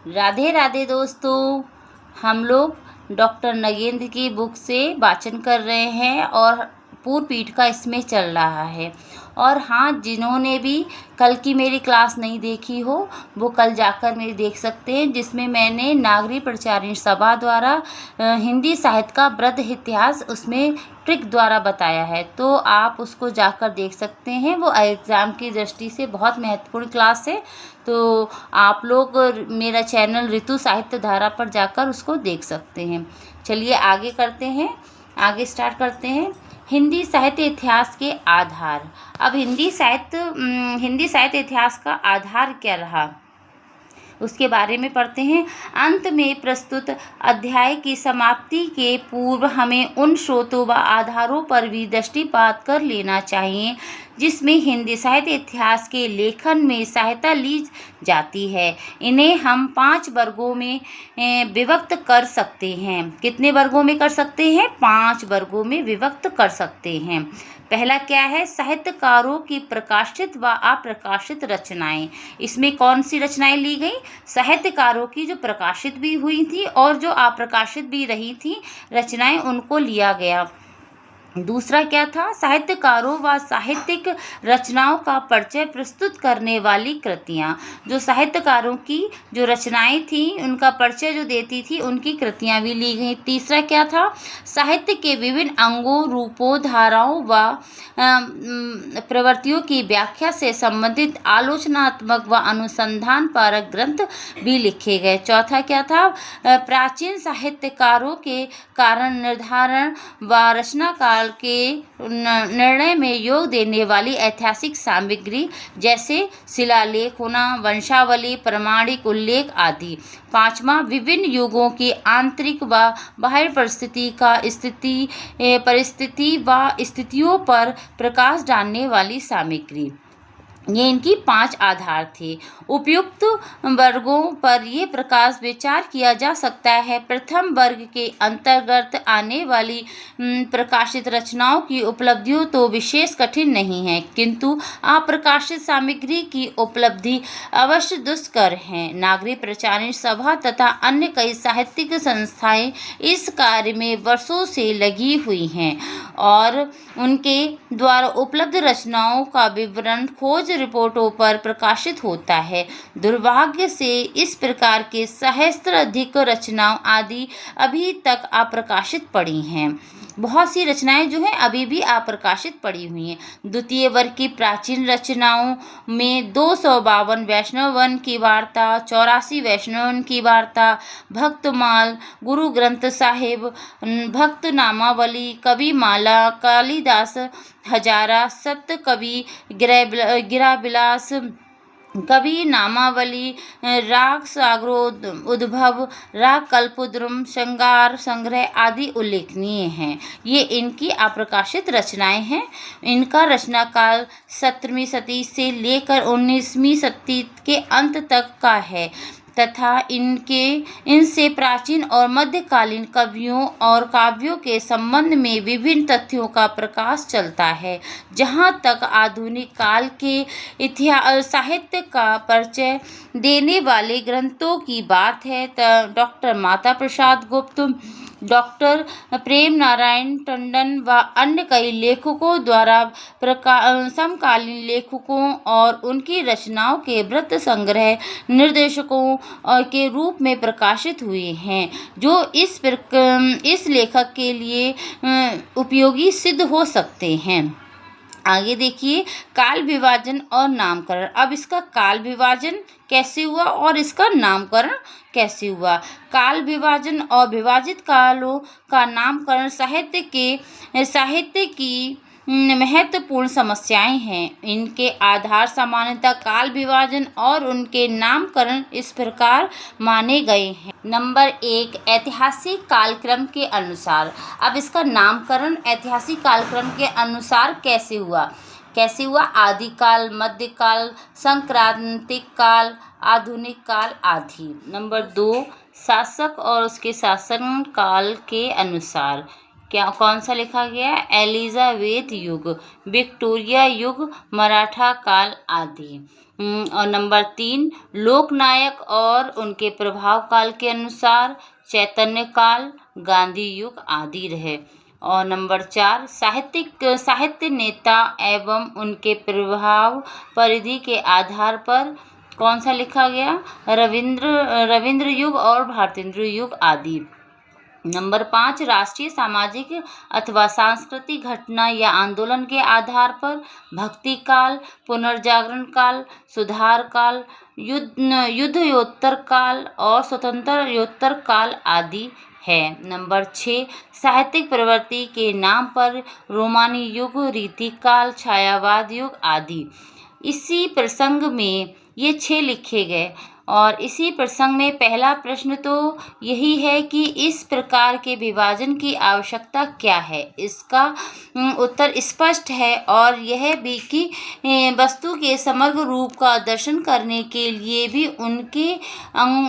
राधे राधे दोस्तों, हम लोग डॉक्टर नगेंद्र की बुक से वाचन कर रहे हैं और पूर्ण पीठ का इसमें चल रहा है। और हाँ, जिन्होंने भी कल की मेरी क्लास नहीं देखी हो वो कल जाकर मेरी देख सकते हैं, जिसमें मैंने नागरी प्रचारिणी सभा द्वारा हिंदी साहित्य का वृद्ध इतिहास उसमें ट्रिक द्वारा बताया है, तो आप उसको जाकर देख सकते हैं। वो एग्ज़ाम की दृष्टि से बहुत महत्वपूर्ण क्लास है, तो आप लोग मेरा चैनल ऋतु साहित्य धारा पर जाकर उसको देख सकते हैं। चलिए आगे करते हैं, आगे स्टार्ट करते हैं। हिंदी साहित्य इतिहास के आधार। अब हिंदी साहित्य इतिहास का आधार क्या रहा उसके बारे में पढ़ते हैं। अंत में प्रस्तुत अध्याय की समाप्ति के पूर्व हमें उन स्रोतों व आधारों पर भी दृष्टिपात कर लेना चाहिए जिसमें हिंदी साहित्य इतिहास के लेखन में सहायता ली जाती है। इन्हें हम 5 वर्गों में विभक्त कर सकते हैं। कितने वर्गों में कर सकते हैं? 5 वर्गों में विभक्त कर सकते हैं। पहला क्या है? साहित्यकारों की प्रकाशित व अप्रकाशित रचनाएं। इसमें कौन सी रचनाएं ली गई? साहित्यकारों की जो प्रकाशित भी हुई थी और जो अप्रकाशित भी रही थी रचनाएं, उनको लिया गया। दूसरा क्या था? साहित्यकारों व साहित्यिक रचनाओं का परिचय प्रस्तुत करने वाली कृतियाँ। जो साहित्यकारों की जो रचनाएं थी उनका परिचय जो देती थी, उनकी कृतियाँ भी ली गई। तीसरा क्या था? साहित्य के विभिन्न अंगों, रूपों, धाराओं व प्रवृत्तियों की व्याख्या से संबंधित आलोचनात्मक व अनुसंधान परक ग्रंथ भी लिखे गए। चौथा क्या था? प्राचीन साहित्यकारों के कारण निर्धारण व रचना काल के निर्णय में योग देने वाली ऐतिहासिक सामग्री, जैसे शिलालेख होना, वंशावली, प्रमाणिक उल्लेख आदि। पांचवा, विभिन्न युगों की आंतरिक व बाह्य परिस्थिति व स्थितियों पर प्रकाश डालने वाली सामग्री। ये इनकी 5 आधार थे। उपयुक्त वर्गों पर ये प्रकाश विचार किया जा सकता है। प्रथम वर्ग के अंतर्गत आने वाली प्रकाशित रचनाओं की उपलब्धियों तो विशेष कठिन नहीं है, किंतु अप्रकाशित सामग्री की उपलब्धि अवश्य दुष्कर है। नागरी प्रचारिणी सभा तथा अन्य कई साहित्यिक संस्थाएं इस कार्य में वर्षों से लगी हुई हैं और उनके द्वारा उपलब्ध रचनाओं का विवरण खोज रिपोर्टों पर प्रकाशित होता है। दुर्भाग्य से इस प्रकार के सहस्राधिक रचनाओं आदि अभी तक अप्रकाशित पड़ी हैं। बहुत सी रचनाएं जो हैं अभी भी अप्रकाशित पड़ी हुई हैं। द्वितीय वर्ग की प्राचीन रचनाओं में 252 वैष्णवन की वार्ता, 84 वैष्णवन की वार्ता, भक्तमाल, गुरु ग्रंथ साहिब, भक्त नामावली, कवि माला, कालिदास हजारा, सत्य कवि, गिराबिलास, कवि नामावली, राग सागरोद्भव, राग कल्पद्रुम, श्रृंगार संग्रह आदि उल्लेखनीय हैं। ये इनकी अप्रकाशित रचनाएं हैं। इनका रचना काल 17वीं सदी से लेकर 19वीं सदी के अंत तक का है तथा इनसे प्राचीन और मध्यकालीन कवियों और काव्यों के संबंध में विभिन्न तथ्यों का प्रकाश चलता है। जहाँ तक आधुनिक काल के इतिहास साहित्य का परिचय देने वाले ग्रंथों की बात है, डॉक्टर माता प्रसाद गुप्त, डॉक्टर प्रेम नारायण टंडन व अन्य कई लेखकों द्वारा समकालीन लेखकों और उनकी रचनाओं के वृत्त संग्रह निर्देशकों के रूप में प्रकाशित हुए हैं, जो इस लेखक के लिए उपयोगी सिद्ध हो सकते हैं। आगे देखिए, काल विभाजन और नामकरण। अब इसका काल विभाजन कैसे हुआ और इसका नामकरण कैसे हुआ? काल विभाजन और विभाजित कालों का नामकरण साहित्य की महत्वपूर्ण समस्याएं हैं। इनके आधार सामान्यतः काल विभाजन और उनके नामकरण इस प्रकार माने गए हैं। नंबर 1, ऐतिहासिक कालक्रम के अनुसार। अब इसका नामकरण ऐतिहासिक कालक्रम के अनुसार कैसे हुआ? आदिकाल, मध्यकाल, संक्रांतिक काल, आधुनिक काल आदि। नंबर 2, शासक और उसके शासन काल के अनुसार। क्या कौन सा लिखा गया है? एलिजाबेथ युग, विक्टोरिया युग, मराठा काल आदि। और नंबर 3, लोकनायक और उनके प्रभाव काल के अनुसार चैतन्य काल, गांधी युग आदि रहे। और नंबर 4, साहित्य नेता एवं उनके प्रभाव परिधि के आधार पर कौन सा लिखा गया? रविंद्र युग और भारतेंद्र युग आदि। नंबर 5, राष्ट्रीय, सामाजिक अथवा सांस्कृतिक घटना या आंदोलन के आधार पर भक्ति काल, पुनर्जागरण काल, सुधार काल, युद्धोत्तर काल और स्वतंत्रता काल आदि है। नंबर 6, साहित्यिक प्रवृत्ति के नाम पर रोमानी युग, रीति काल, छायावाद युग आदि। इसी प्रसंग में ये 6 लिखे गए। और इसी प्रसंग में पहला प्रश्न तो यही है कि इस प्रकार के विभाजन की आवश्यकता क्या है? इसका उत्तर स्पष्ट है और यह भी कि वस्तु के समग्र रूप का दर्शन करने के लिए भी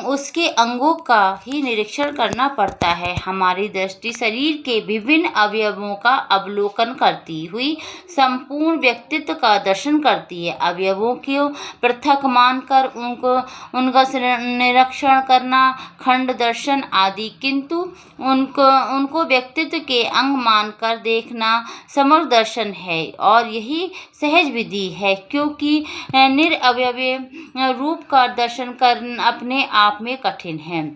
उसके अंगों का ही निरीक्षण करना पड़ता है। हमारी दृष्टि शरीर के विभिन्न अवयवों का अवलोकन करती हुई संपूर्ण व्यक्तित्व का दर्शन करती है। अवयवों को पृथक मानकर उनका निरीक्षण करना खंड दर्शन आदि, किंतु उनको व्यक्तित्व के अंग मानकर देखना समग्र दर्शन है। और यही सहज विधि है, क्योंकि निरअवयवी रूप का दर्शन करना अपने आप में कठिन है।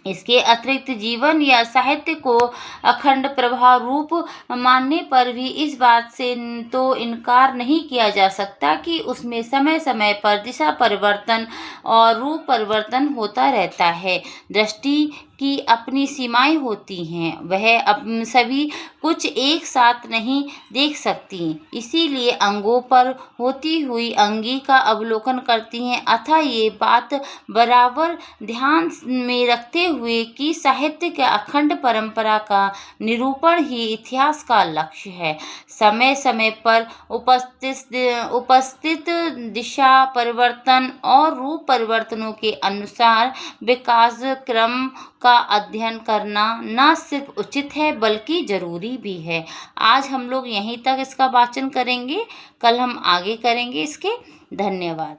इसके अतिरिक्त जीवन या साहित्य को अखंड प्रवाह रूप मानने पर भी इस बात से तो इनकार नहीं किया जा सकता कि उसमें समय समय पर दिशा परिवर्तन और रूप परिवर्तन होता रहता है। दृष्टि की अपनी सीमाएं होती हैं, वह सभी कुछ एक साथ नहीं देख सकती, इसीलिए अंगों पर होती हुई अंगी का अवलोकन करती हैं। अतः ये बात बराबर ध्यान में रखते हुए कि साहित्य के अखंड परंपरा का निरूपण ही इतिहास का लक्ष्य है, समय समय पर उपस्थित दिशा परिवर्तन और रूप परिवर्तनों के अनुसार विकास क्रम का अध्ययन करना न सिर्फ उचित है बल्कि जरूरी भी है। आज हम लोग यहीं तक इसका वाचन करेंगे, कल हम आगे करेंगे इसके। धन्यवाद।